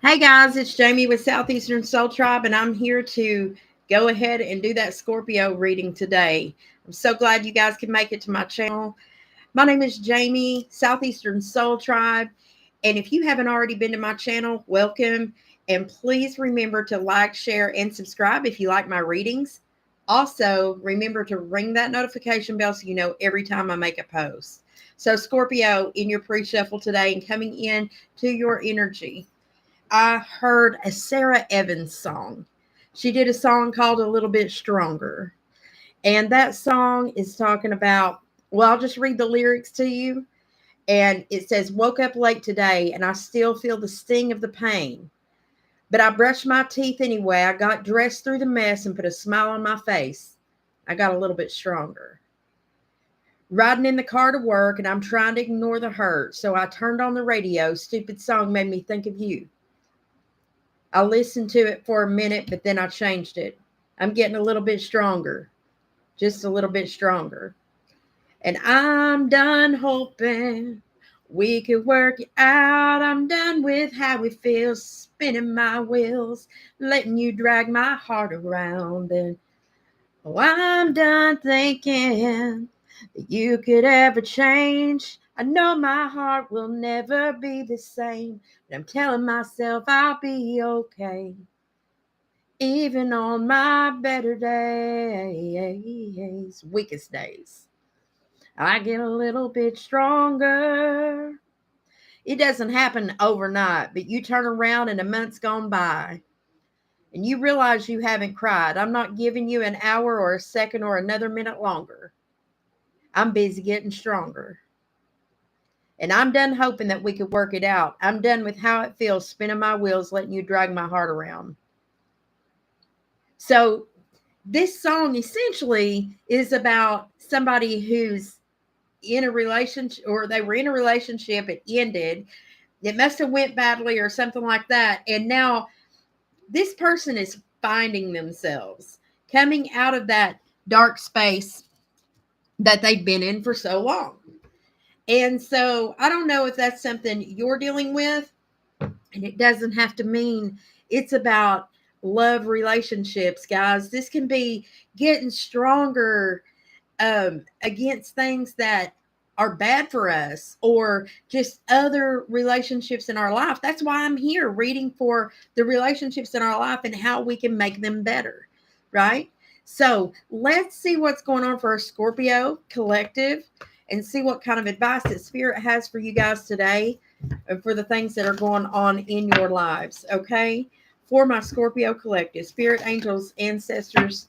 Hey guys, it's Jamie with Southeastern Soul Tribe, and I'm here to go ahead and do that Scorpio reading today. I'm so glad you guys can make it to my channel. My name is Jamie, Southeastern Soul Tribe, and if you haven't already been to my channel, welcome. And please remember to like, share, and subscribe if you like my readings. Also, remember to ring that notification bell so you know every time I make a post. So, Scorpio, in your pre shuffle today and coming in to your energy, I heard a Sarah Evans song. She did a song called A Little Bit Stronger. And that song is talking about, well, I'll just read the lyrics to you. And it says, woke up late today and I still feel the sting of the pain. But I brushed my teeth anyway. I got dressed through the mess and put a smile on my face. I got a little bit stronger. Riding in the car to work and I'm trying to ignore the hurt. So I turned on the radio. Stupid song made me think of you. I listened to it for a minute, but then I changed it. I'm getting a little bit stronger, just a little bit stronger. And I'm done hoping we could work it out. I'm done with how it feels, spinning my wheels, letting you drag my heart around. And oh, I'm done thinking that you could ever change. I know my heart will never be the same, but I'm telling myself I'll be okay. Even on my better days, weakest days, I get a little bit stronger. It doesn't happen overnight, but you turn around and a month's gone by and you realize you haven't cried. I'm not giving you an hour or a second or another minute longer. I'm busy getting stronger. And I'm done hoping that we could work it out. I'm done with how it feels spinning my wheels, letting you drag my heart around. So this song essentially is about somebody who's in a relationship, or they were in a relationship, it ended, it must have went badly or something like that, and now this person is finding themselves coming out of that dark space that they've been in for so long. And so I don't know if that's something you're dealing with, and it doesn't have to mean it's about love relationships, guys. This can be getting stronger against things that are bad for us, or just other relationships in our life. That's why I'm here reading for the relationships in our life and how we can make them better, right? So let's see what's going on for our Scorpio collective and see what kind of advice that Spirit has for you guys today for the things that are going on in your lives, okay? For my Scorpio collective, Spirit, angels, ancestors,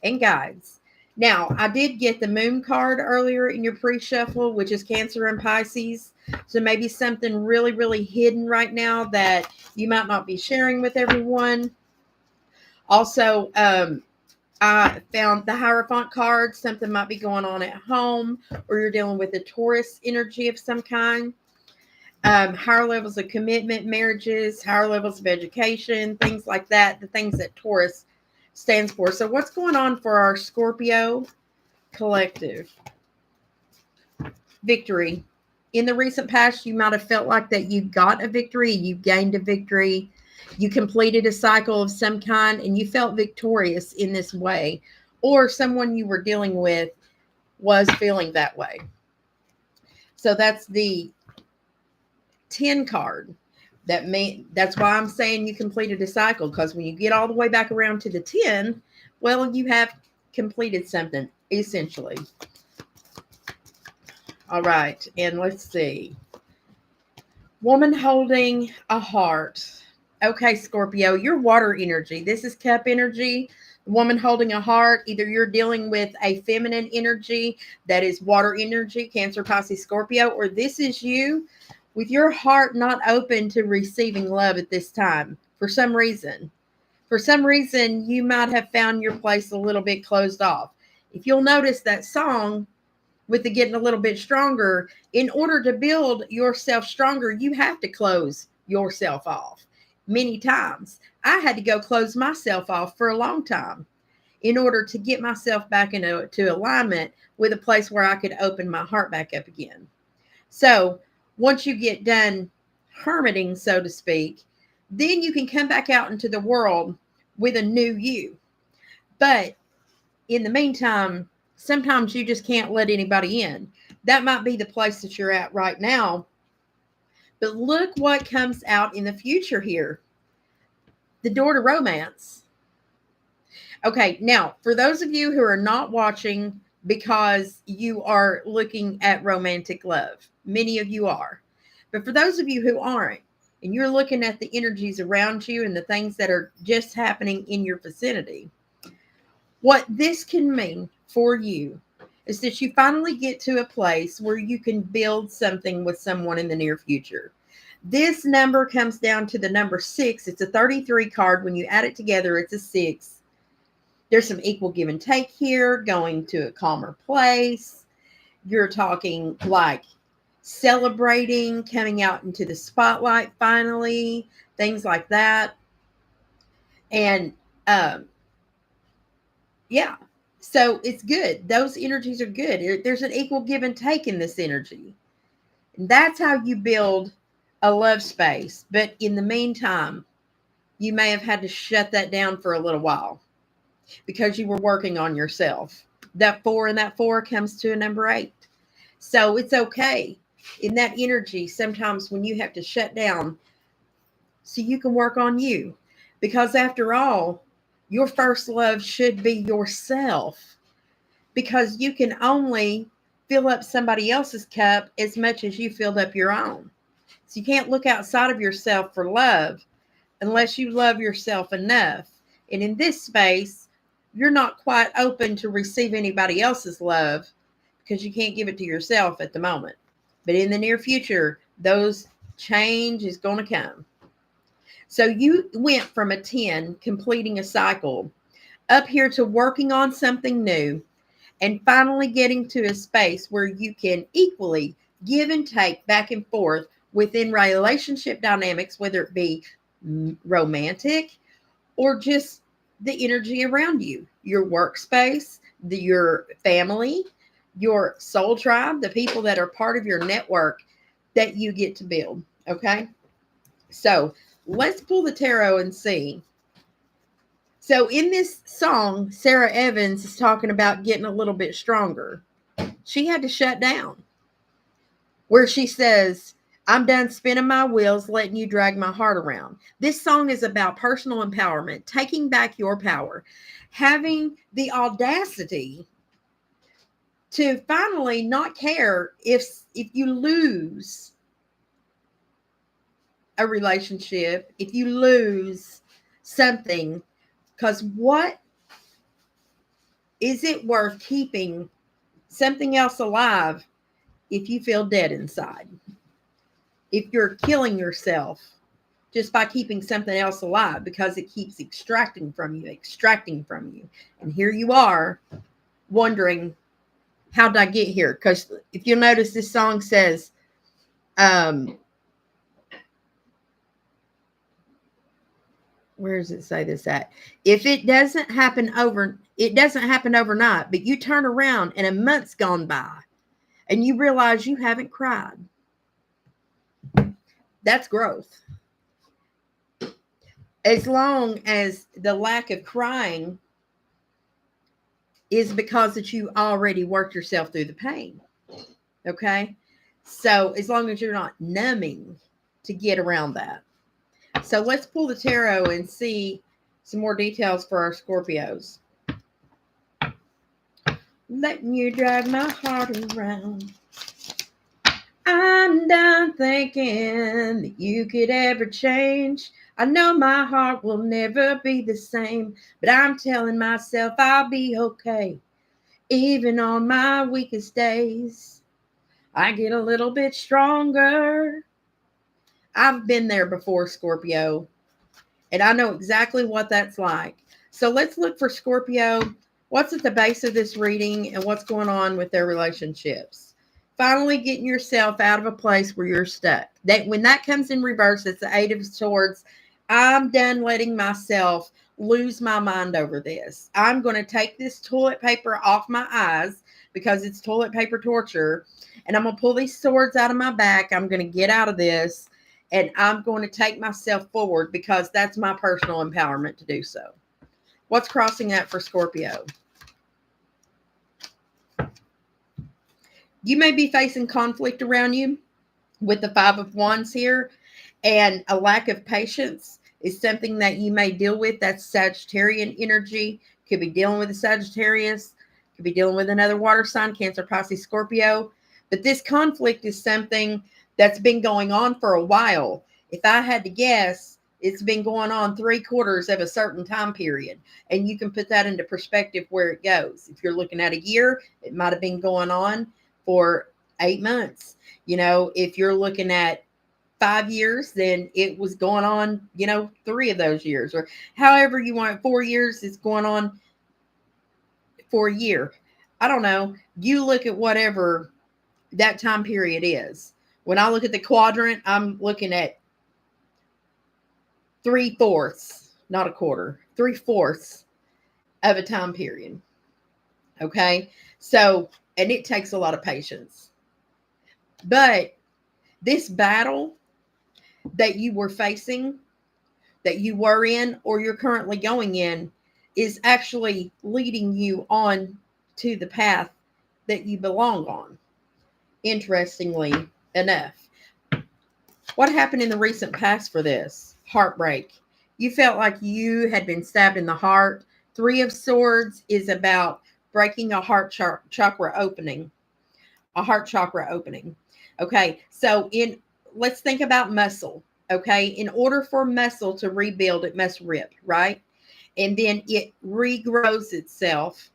and guides. Now, I did get the moon card earlier in your pre-shuffle, which is Cancer and Pisces. So maybe something really, really hidden right now that you might not be sharing with everyone. Also, I found the Hierophant card. Something might be going on at home, or you're dealing with a Taurus energy of some kind. Higher levels of commitment, marriages, higher levels of education, things like that, the things that Taurus stands for. So what's going on for our Scorpio collective? Victory. In the recent past, you might have felt like that you got a victory, you gained a victory, you completed a cycle of some kind, and you felt victorious in this way, or someone you were dealing with was feeling that way. So that's the 10 card. That's why I'm saying you completed a cycle, because when you get all the way back around to the 10, well, you have completed something, essentially. All right, and let's see. Woman holding a heart. Okay, Scorpio, your water energy. This is cup energy. Woman holding a heart. Either you're dealing with a feminine energy that is water energy, Cancer, Pisces, Scorpio, or this is you with your heart not open to receiving love at this time for some reason. For some reason, you might have found your place a little bit closed off. If you'll notice that song with the getting a little bit stronger, in order to build yourself stronger, you have to close yourself off many times. I had to go close myself off for a long time in order to get myself back into alignment with a place where I could open my heart back up again. So once you get done hermiting, so to speak, then you can come back out into the world with a new you. But in the meantime, sometimes you just can't let anybody in. That might be the place that you're at right now. But look what comes out in the future here, the door to romance. Okay, now for those of you who are not watching because you are looking at romantic love, many of you are. But for those of you who aren't, and you're looking at the energies around you and the things that are just happening in your vicinity, what this can mean for you is that you finally get to a place where you can build something with someone in the near future. This number comes down to the number 6. It's a 33 card. When you add it together, it's a 6. There's some equal give and take here, going to a calmer place. You're talking like celebrating, coming out into the spotlight finally, things like that. And yeah, so it's good. Those energies are good. There's an equal give and take in this energy. And that's how you build a love space. But in the meantime, you may have had to shut that down for a little while because you were working on yourself. That 4 and that 4 comes to a number 8. So it's okay in that energy sometimes when you have to shut down so you can work on you. Because after all, your first love should be yourself, because you can only fill up somebody else's cup as much as you filled up your own. So you can't look outside of yourself for love unless you love yourself enough. And in this space, you're not quite open to receive anybody else's love because you can't give it to yourself at the moment. But in the near future, those change is going to come. So you went from a 10, completing a cycle, up here to working on something new, and finally getting to a space where you can equally give and take back and forth within relationship dynamics, whether it be romantic or just the energy around you, your workspace, your family, your soul tribe, the people that are part of your network that you get to build. Okay. So let's pull the tarot and see. So in this song, Sarah Evans is talking about getting a little bit stronger. She had to shut down, where she says, I'm done spinning my wheels, letting you drag my heart around. This song is about personal empowerment, taking back your power, having the audacity to finally not care if you lose a relationship, if you lose something, because what is it worth keeping something else alive if you feel dead inside? If you're killing yourself just by keeping something else alive because it keeps extracting from you. And here you are wondering, how did I get here? Because if you'll notice, this song says, where does it say this at? If it doesn't happen overnight, but you turn around and a month's gone by and you realize you haven't cried. That's growth. As long as the lack of crying is because that you already worked yourself through the pain. Okay. So as long as you're not numbing to get around that. So let's pull the tarot and see some more details for our Scorpios. Letting you drag my heart around. I'm done thinking that you could ever change. I know my heart will never be the same, but I'm telling myself I'll be okay. Even on my weakest days, I get a little bit stronger. I've been there before, Scorpio, and I know exactly what that's like. So let's look for Scorpio. What's at the base of this reading and what's going on with their relationships? Finally getting yourself out of a place where you're stuck. That when that comes in reverse, it's the 8 of Swords. I'm done letting myself lose my mind over this. I'm going to take this toilet paper off my eyes because it's toilet paper torture. And I'm going to pull these swords out of my back. I'm going to get out of this. and I'm going to take myself forward because that's my personal empowerment to do so. What's crossing that for Scorpio? You may be facing conflict around you with the Five of Wands here, and a lack of patience is something that you may deal with. That's Sagittarian energy. Could be dealing with a Sagittarius, could be dealing with another water sign, Cancer, Pisces, Scorpio. But this conflict is something that's been going on for a while. If I had to guess, it's been going on 3/4 of a certain time period. And you can put that into perspective where it goes. If you're looking at a year, it might have been going on for 8 months. If you're looking at 5 years, then it was going on, 3 of those years, or however you want it. 4 years, it's going on for a year. I don't know. You look at whatever that time period is. When I look at the quadrant, I'm looking at 3/4, not a quarter, 3/4 of a time period. Okay. So, and it takes a lot of patience. But this battle that you were facing, that you were in, or you're currently going in, is actually leading you on to the path that you belong on. Interestingly enough, what happened in the recent past for this? Heartbreak. You felt like you had been stabbed in the heart. 3 of Swords is about breaking a heart chakra opening. A heart chakra opening. Okay, so let's think about muscle. Okay, in order for muscle to rebuild, it must rip, right? And then it regrows itself.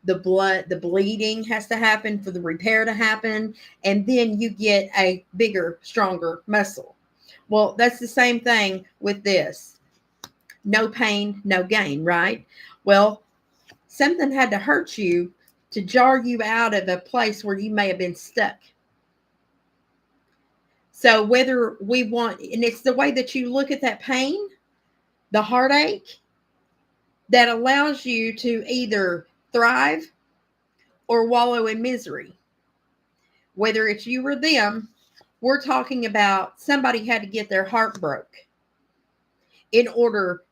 The bleeding has to happen for the repair to happen, and then you get a bigger, stronger muscle. Well, that's the same thing with this. No pain, no gain, right? Well, something had to hurt you to jar you out of a place where you may have been stuck. So whether we want, and it's the way that you look at that pain, the heartache, that allows you to either thrive or wallow in misery. Whether it's you or them, we're talking about somebody had to get their heart broke in order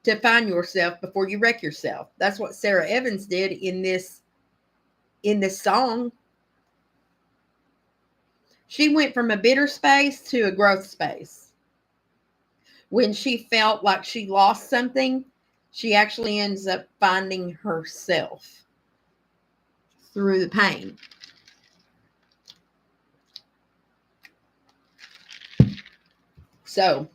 to find yourself before you wreck yourself. That's what Sarah Evans did in this song. She went from a bitter space to a growth space. When she felt like she lost something, she actually ends up finding herself through the pain. So,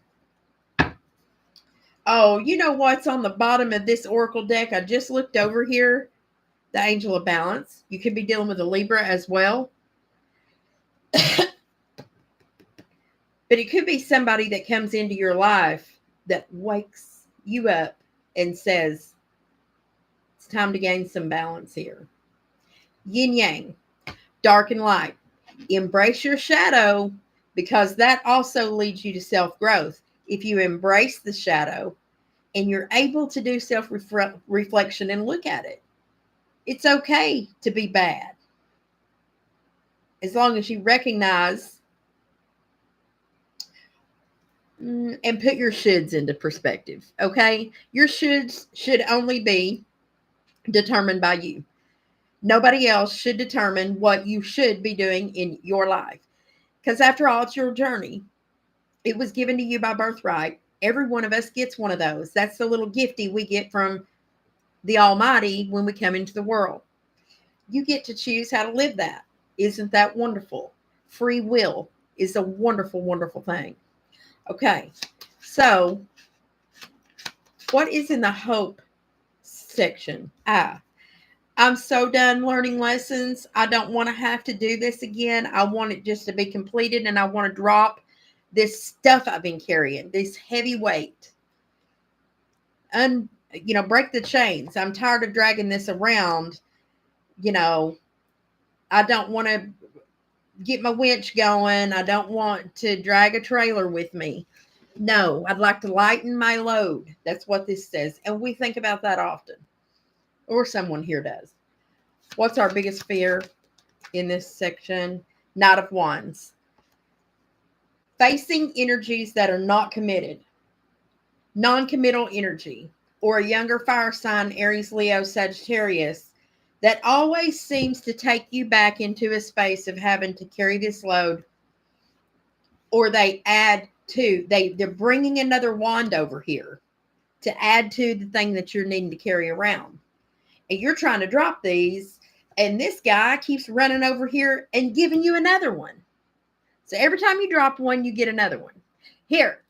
oh, you know what's on the bottom of this Oracle deck? I just looked over here. The Angel of Balance. You could be dealing with a Libra as well. But it could be somebody that comes into your life that wakes you up and says, it's time to gain some balance here. Yin Yang, dark and light. Embrace your shadow, because that also leads you to self-growth. If you embrace the shadow and you're able to do self-reflection and look at it, it's okay to be bad. As long as you recognize and put your shoulds into perspective, okay? Your shoulds should only be determined by you. Nobody else should determine what you should be doing in your life. Because after all, it's your journey. It was given to you by birthright. Every one of us gets one of those. That's the little gifty we get from the Almighty when we come into the world. You get to choose how to live that. Isn't that wonderful? Free will is a wonderful, wonderful thing. Okay, so what is in the hope section? I'm so done learning lessons. I don't want to have to do this again. I want it just to be completed, and I want to drop this stuff I've been carrying, this heavy weight. Break the chains. I'm tired of dragging this around. I don't want to get my winch going. I don't want to drag a trailer with me. No, I'd like to lighten my load. That's what this says. And we think about that often. Or someone here does. What's our biggest fear in this section? Knight of Wands. facing energies that are not committed, non-committal energy, or a younger fire sign, Aries, Leo, Sagittarius, that always seems to take you back into a space of having to carry this load, or they're bringing another wand over here to add to the thing that you're needing to carry around. And you're trying to drop these, and this guy keeps running over here and giving you another one. So every time you drop one, you get another one. Here,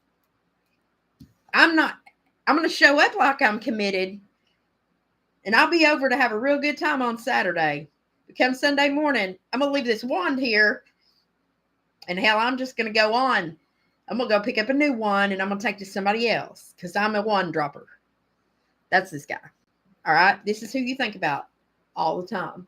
I'm going to show up like I'm committed, and I'll be over to have a real good time on Saturday. But come Sunday morning, I'm going to leave this wand here, and hell, I'm just going to go on. I'm going to go pick up a new one, and I'm going to take to somebody else because I'm a wand dropper. That's this guy. All right? This is who you think about all the time.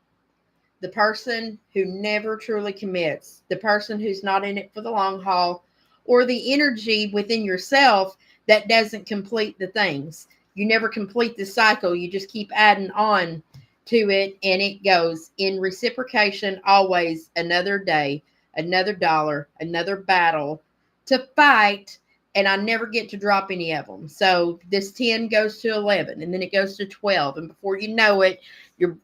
The person who never truly commits, the person who's not in it for the long haul, or the energy within yourself that doesn't complete the things. You never complete the cycle. You just keep adding on to it, and it goes in reciprocation, always another day, another dollar, another battle to fight, and I never get to drop any of them. So this 10 goes to 11, and then it goes to 12, and before you know it, you're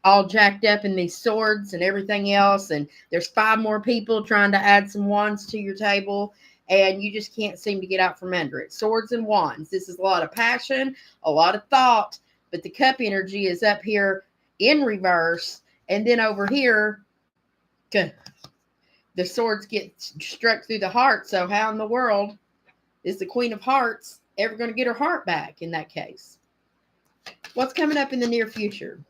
all jacked up in these swords and everything else, and there's 5 more people trying to add some wands to your table, and you just can't seem to get out from under it. Swords and wands. This is a lot of passion, a lot of thought, but the cup energy is up here in reverse, and then over here, the swords get struck through the heart. So how in the world is the Queen of Hearts ever going to get her heart back in that case? What's coming up in the near future?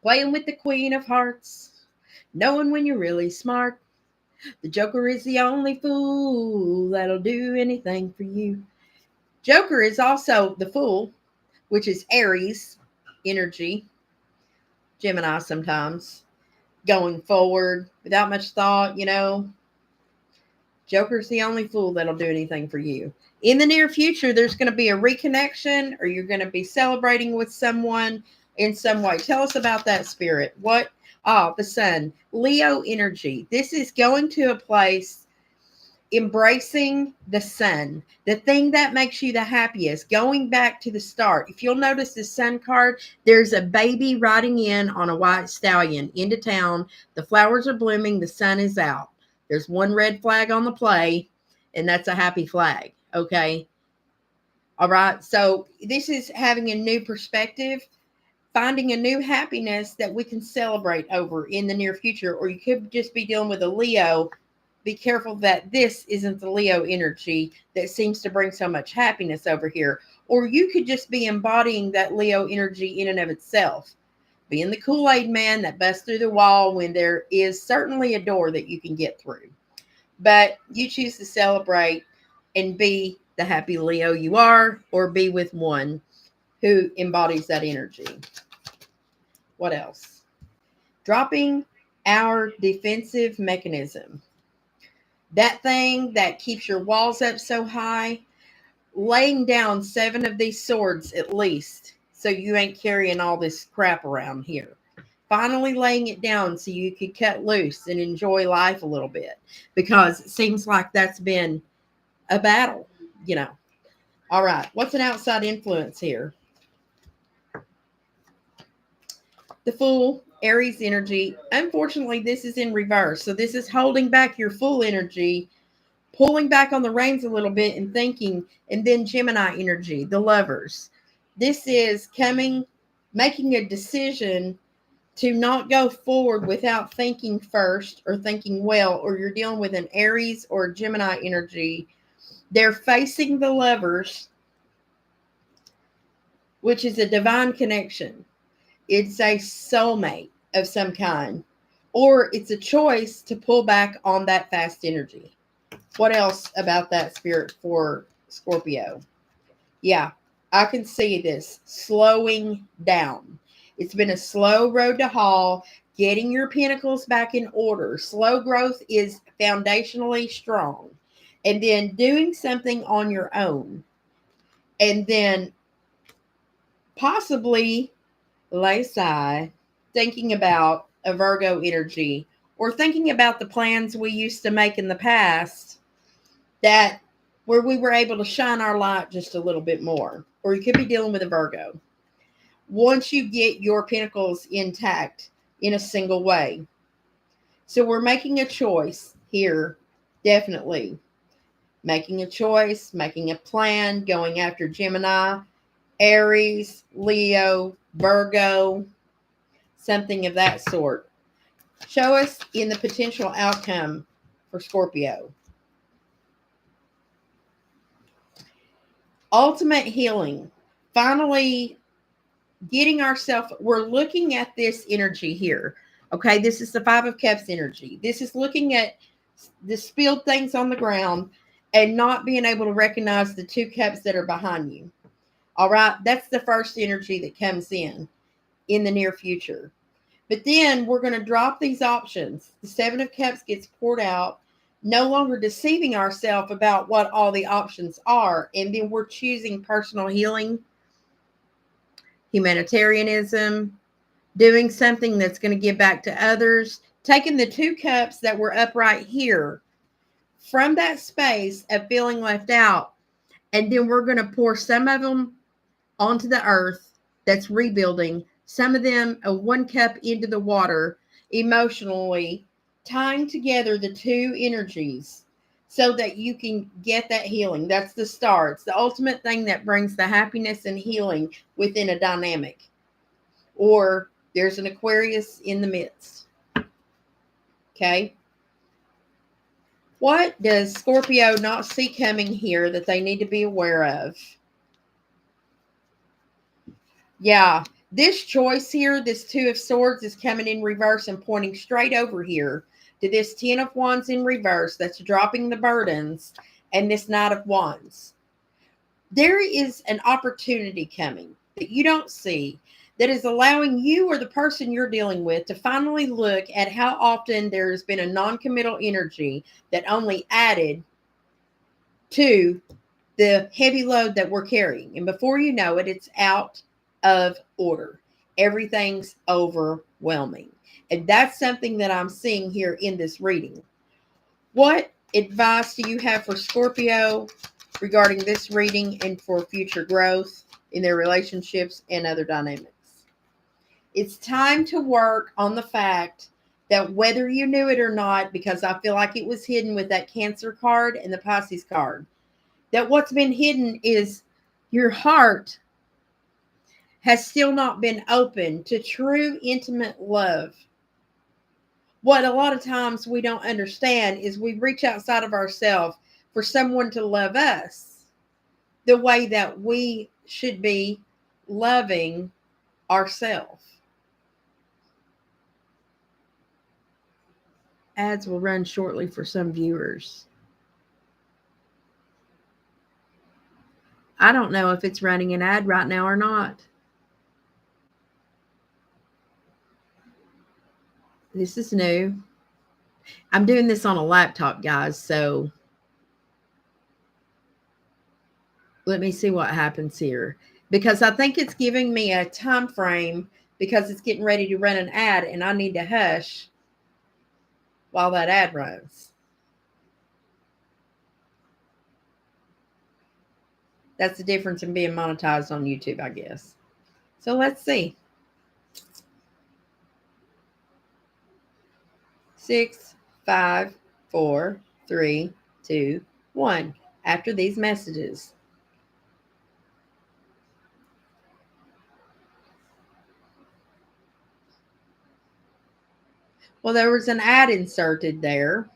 Playing with the Queen of Hearts, knowing when you're really smart. The Joker is the only fool that'll do anything for you. Joker is also the Fool, which is Aries energy, Gemini sometimes, going forward without much thought, Joker's the only fool that'll do anything for you. In the near future, there's going to be a reconnection, or you're going to be celebrating with someone in some way. Tell us about that, Spirit. What? The Sun. Leo energy. This is going to a place embracing the sun, the thing that makes you the happiest, going back to the start. If you'll notice the Sun card, there's a baby riding in on a white stallion into town. The flowers are blooming. The sun is out. There's one red flag on the play, and that's a happy flag. Okay. All right. So this is having a new perspective, finding a new happiness that we can celebrate over in the near future. Or you could just be dealing with a Leo. Be careful that this isn't the Leo energy that seems to bring so much happiness over here. Or you could just be embodying that Leo energy in and of itself. Being the Kool-Aid man that busts through the wall when there is certainly a door that you can get through. But you choose to celebrate and be the happy Leo you are, or be with one who embodies that energy. What else? Dropping our defensive mechanism. That thing that keeps your walls up so high, laying down 7 of these swords at least, so you ain't carrying all this crap around here. Finally laying it down so you could cut loose and enjoy life a little bit, because it seems like that's been a battle, All right, what's an outside influence here? The Fool, Aries energy. Unfortunately, this is in reverse. So this is holding back your Fool energy, pulling back on the reins a little bit and thinking. And then Gemini energy, the Lovers. This is making a decision to not go forward without thinking first or thinking well, or you're dealing with an Aries or Gemini energy. They're facing the Lovers, which is a divine connection. It's a soulmate of some kind, or it's a choice to pull back on that fast energy. What else about that, Spirit, for Scorpio? Yeah, I can see this slowing down. It's been a slow road to haul, getting your pentacles back in order. Slow growth is foundationally strong. And then doing something on your own. And then possibly lay aside thinking about a Virgo energy, or thinking about the plans we used to make in the past that where we were able to shine our light just a little bit more. Or you could be dealing with a Virgo. Once you get your pentacles intact in a single way. So we're making a choice here, definitely. Making a choice, making a plan, going after Gemini, Aries, Leo, Virgo, something of that sort. Show us in the potential outcome for Scorpio. Ultimate healing. Finally getting ourselves, we're looking at this energy here. Okay, this is the Five of Cups energy. This is looking at the spilled things on the ground and not being able to recognize the two cups that are behind you. All right, that's the first energy that comes in the near future. But then we're going to drop these options. The Seven of Cups gets poured out, no longer deceiving ourselves about what all the options are. And then we're choosing personal healing, humanitarianism, doing something that's going to give back to others, taking the two cups that were up right here from that space of feeling left out. And then we're going to pour some of them onto the earth that's rebuilding, some of them one cup into the water, emotionally tying together the two energies so that you can get that healing. That's the star. It's the ultimate thing that brings the happiness and healing within a dynamic. Or there's an Aquarius in the midst. Okay. What does Scorpio not see coming here that they need to be aware of? Yeah, this choice here, this Two of Swords is coming in reverse and pointing straight over here to this Ten of Wands in reverse that's dropping the burdens and this Knight of Wands. There is an opportunity coming that you don't see that is allowing you or the person you're dealing with to finally look at how often there's been a non-committal energy that only added to the heavy load that we're carrying. And before you know it, it's out of order. Everything's overwhelming. And that's something that I'm seeing here in this reading. What advice do you have for Scorpio regarding this reading and for future growth in their relationships and other dynamics? It's time to work on the fact that whether you knew it or not, because I feel like it was hidden with that Cancer card and the Pisces card, that what's been hidden is your heart has still not been open to true intimate love. What a lot of times we don't understand is we reach outside of ourselves for someone to love us the way that we should be loving ourselves. Ads will run shortly for some viewers. I don't know if it's running an ad right now or not. This is new. I'm doing this on a laptop, guys, so let me see what happens here. Because I think it's giving me a time frame because it's getting ready to run an ad and I need to hush while that ad runs. That's the difference in being monetized on YouTube, I guess. So let's see. 6, 5, 4, 3, 2, 1. After these messages. Well, there was an ad inserted there,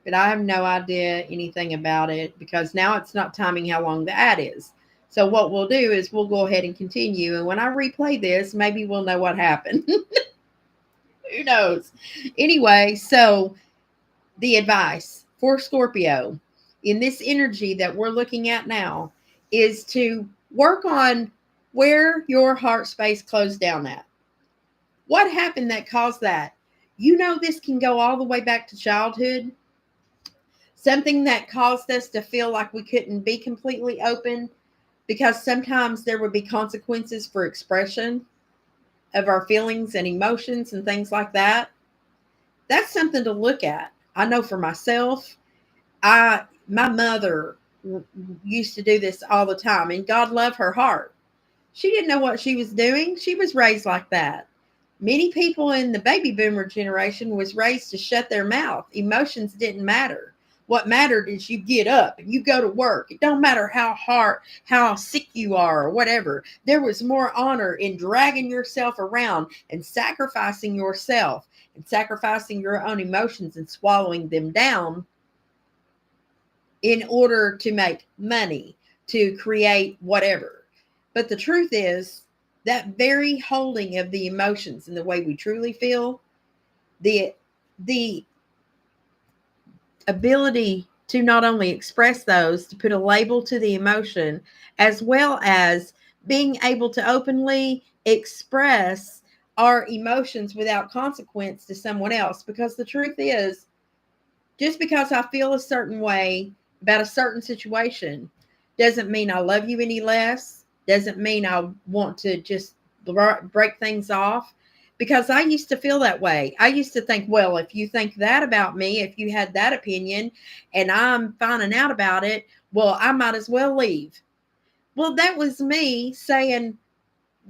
but I have no idea anything about it because now it's not timing how long the ad is. So what we'll do is we'll go ahead and continue. And when I replay this, maybe we'll know what happened. Who knows? Anyway, so the advice for Scorpio in this energy that we're looking at now is to work on where your heart space closed down at. What happened that caused that? You know, this can go all the way back to childhood. Something that caused us to feel like we couldn't be completely open because sometimes there would be consequences for expression of our feelings and emotions and things like that. That's something to look at. I know for myself, My mother used to do this all the time, and God love her heart. She didn't know what she was doing. She was raised like that. Many people in the baby boomer generation was raised to shut their mouth. Emotions didn't matter. What mattered is you get up and you go to work. It don't matter how hard, how sick you are or whatever. There was more honor in dragging yourself around and sacrificing yourself and sacrificing your own emotions and swallowing them down in order to make money, to create whatever. But the truth is that very holding of the emotions and the way we truly feel, the ability to not only express those, to put a label to the emotion, as well as being able to openly express our emotions without consequence to someone else. Because the truth is, just because I feel a certain way about a certain situation doesn't mean I love you any less, doesn't mean I want to just break things off. Because I used to feel that way. I used to think, well, if you think that about me, if you had that opinion and I'm finding out about it, well, I might as well leave. Well, that was me saying,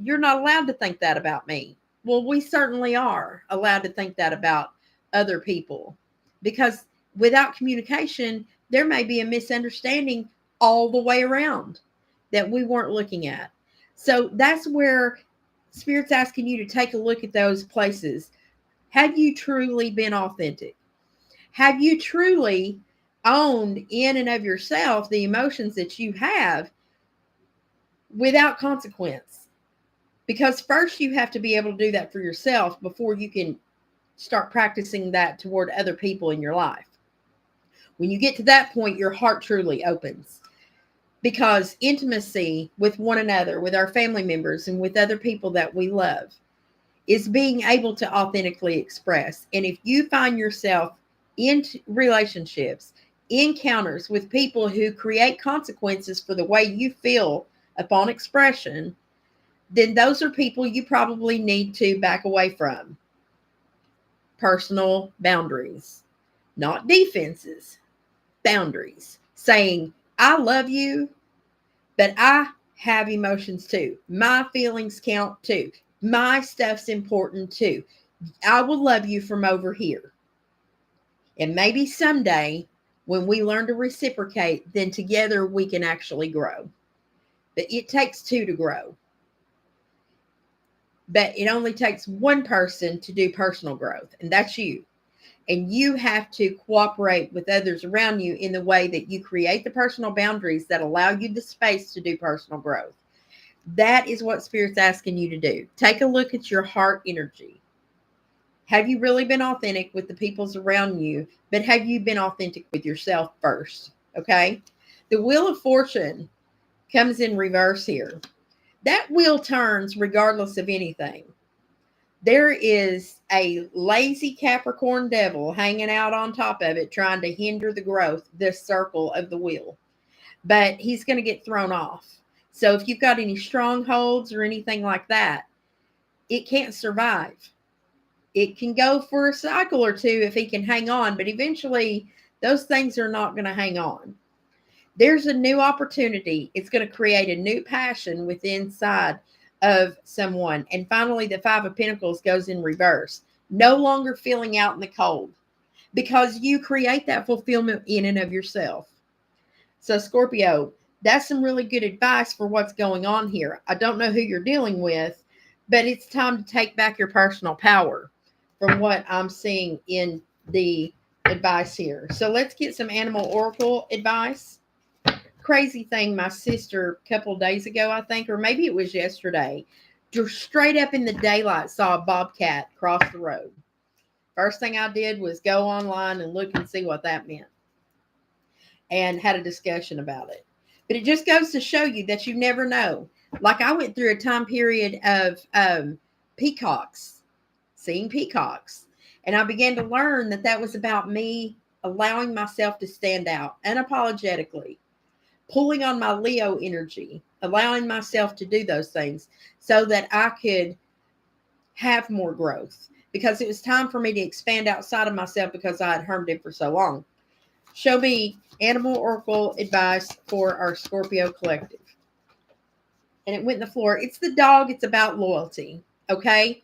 you're not allowed to think that about me. Well, we certainly are allowed to think that about other people, because without communication, there may be a misunderstanding all the way around that we weren't looking at. So that's where Spirit's asking you to take a look at those places. Have you truly been authentic? Have you truly owned in and of yourself the emotions that you have without consequence? Because first you have to be able to do that for yourself before you can start practicing that toward other people in your life. When you get to that point, your heart truly opens, because intimacy with one another, with our family members, and with other people that we love is being able to authentically express. And if you find yourself in relationships, encounters with people who create consequences for the way you feel upon expression, then those are people you probably need to back away from. Personal boundaries, not defenses, boundaries. Saying, I love you, but I have emotions too. My feelings count too. My stuff's important too. I will love you from over here. And maybe someday when we learn to reciprocate, then together we can actually grow. But it takes two to grow. But it only takes one person to do personal growth, and that's you. And you have to cooperate with others around you in the way that you create the personal boundaries that allow you the space to do personal growth. That is what Spirit's asking you to do. Take a look at your heart energy. Have you really been authentic with the peoples around you? But have you been authentic with yourself first? Okay. The Wheel of Fortune comes in reverse here. That wheel turns regardless of anything. There is a lazy Capricorn devil hanging out on top of it, trying to hinder the growth, this circle of the wheel. But he's going to get thrown off. So if you've got any strongholds or anything like that, it can't survive. It can go for a cycle or two if he can hang on, but eventually those things are not going to hang on. There's a new opportunity. It's going to create a new passion within inside of someone. And finally, the Five of Pentacles goes in reverse. No longer feeling out in the cold, because you create that fulfillment in and of yourself. So Scorpio, that's some really good advice for what's going on here. I don't know who you're dealing with, but it's time to take back your personal power from what I'm seeing in the advice here. So let's get some animal oracle advice. Crazy thing, my sister a couple of days ago, I think, or maybe it was yesterday, just straight up in the daylight saw a bobcat cross the road. First thing I did was go online and look and see what that meant, and had a discussion about it. But it just goes to show you that you never know. Like, I went through a time period of peacocks, seeing peacocks, and I began to learn that that was about me allowing myself to stand out unapologetically, pulling on my Leo energy, allowing myself to do those things so that I could have more growth, because it was time for me to expand outside of myself because I had hermed it for so long. Show me animal oracle advice for our Scorpio collective. And it went in the floor. It's the dog. It's about loyalty. Okay.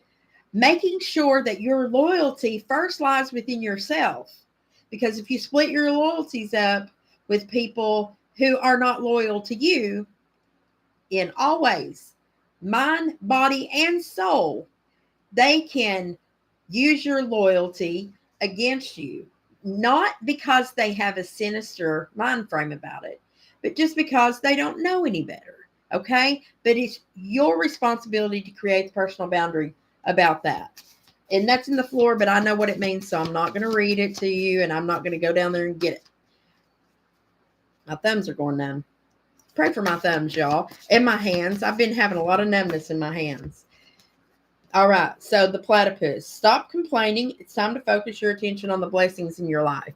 Making sure that your loyalty first lies within yourself. Because if you split your loyalties up with people who are not loyal to you in all ways, mind, body, and soul, they can use your loyalty against you. Not because they have a sinister mind frame about it, but just because they don't know any better. Okay? But it's your responsibility to create the personal boundary about that. And that's in the floor, but I know what it means, so I'm not going to read it to you, and I'm not going to go down there and get it. My thumbs are going numb. Pray for my thumbs, y'all, and my hands. I've been having a lot of numbness in my hands. All right, so the platypus. Stop complaining. It's time to focus your attention on the blessings in your life.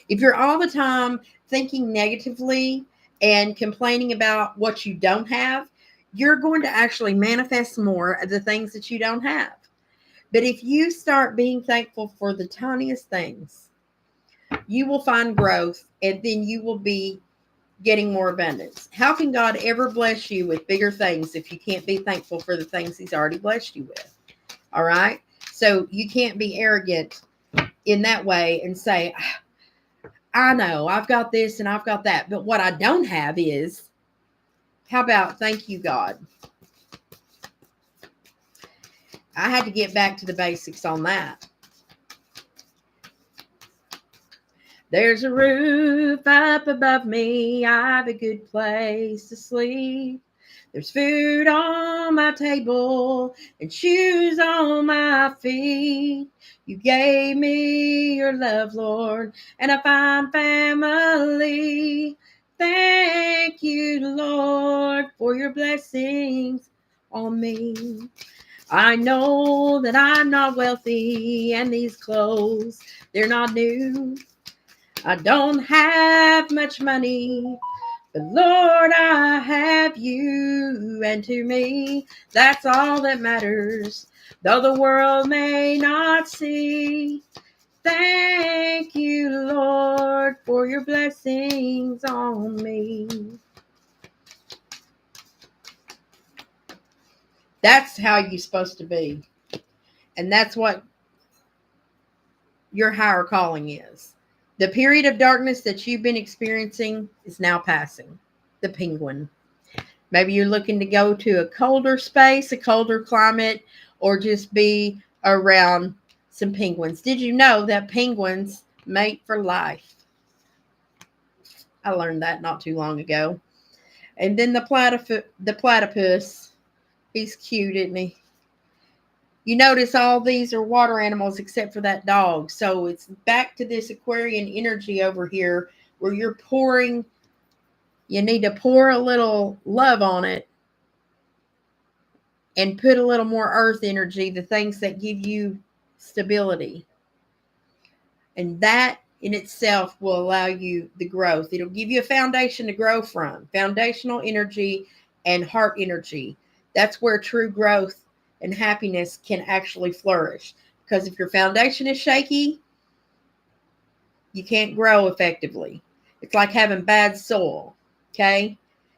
If you're all the time thinking negatively and complaining about what you don't have, you're going to actually manifest more of the things that you don't have. But if you start being thankful for the tiniest things, you will find growth, and then you will be getting more abundance. How can God ever bless you with bigger things if you can't be thankful for the things he's already blessed you with? All right. So you can't be arrogant in that way and say, I know I've got this and I've got that. But what I don't have is, how about thank you, God? I had to get back to the basics on that. There's a roof up above me. I've a good place to sleep. There's food on my table and shoes on my feet. You gave me your love, Lord, and a fine family. Thank you, Lord, for your blessings on me. I know that I'm not wealthy, and these clothes, they're not new. I don't have much money, but Lord, I have you, and to me, that's all that matters, though the world may not see. Thank you, Lord, for your blessings on me. That's how you're supposed to be. And that's what your higher calling is. The period of darkness that you've been experiencing is now passing. The penguin. Maybe you're looking to go to a colder space, a colder climate, or just be around some penguins. Did you know that penguins mate for life? I learned that not too long ago. And then the platypus. He's cute, isn't he? You notice all these are water animals except for that dog. So it's back to this Aquarian energy over here where you're pouring. You need to pour a little love on it and put a little more earth energy, the things that give you stability. And that in itself will allow you the growth. It'll give you a foundation to grow from. Foundational energy and heart energy. That's where true growth and happiness can actually flourish. Because if your foundation is shaky, you can't grow effectively. It's like having bad soil. Okay?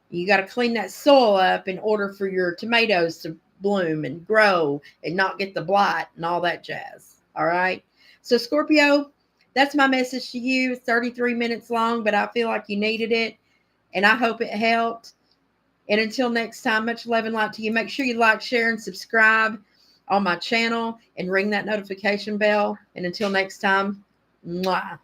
You got to clean that soil up in order for your tomatoes to bloom and grow and not get the blight and all that jazz. All right? So Scorpio, that's my message to you. It's 33 minutes long, but I feel like you needed it. And I hope it helped. And until next time, much love and light to you. Make sure you like, share, and subscribe on my channel and ring that notification bell. And until next time, mwah.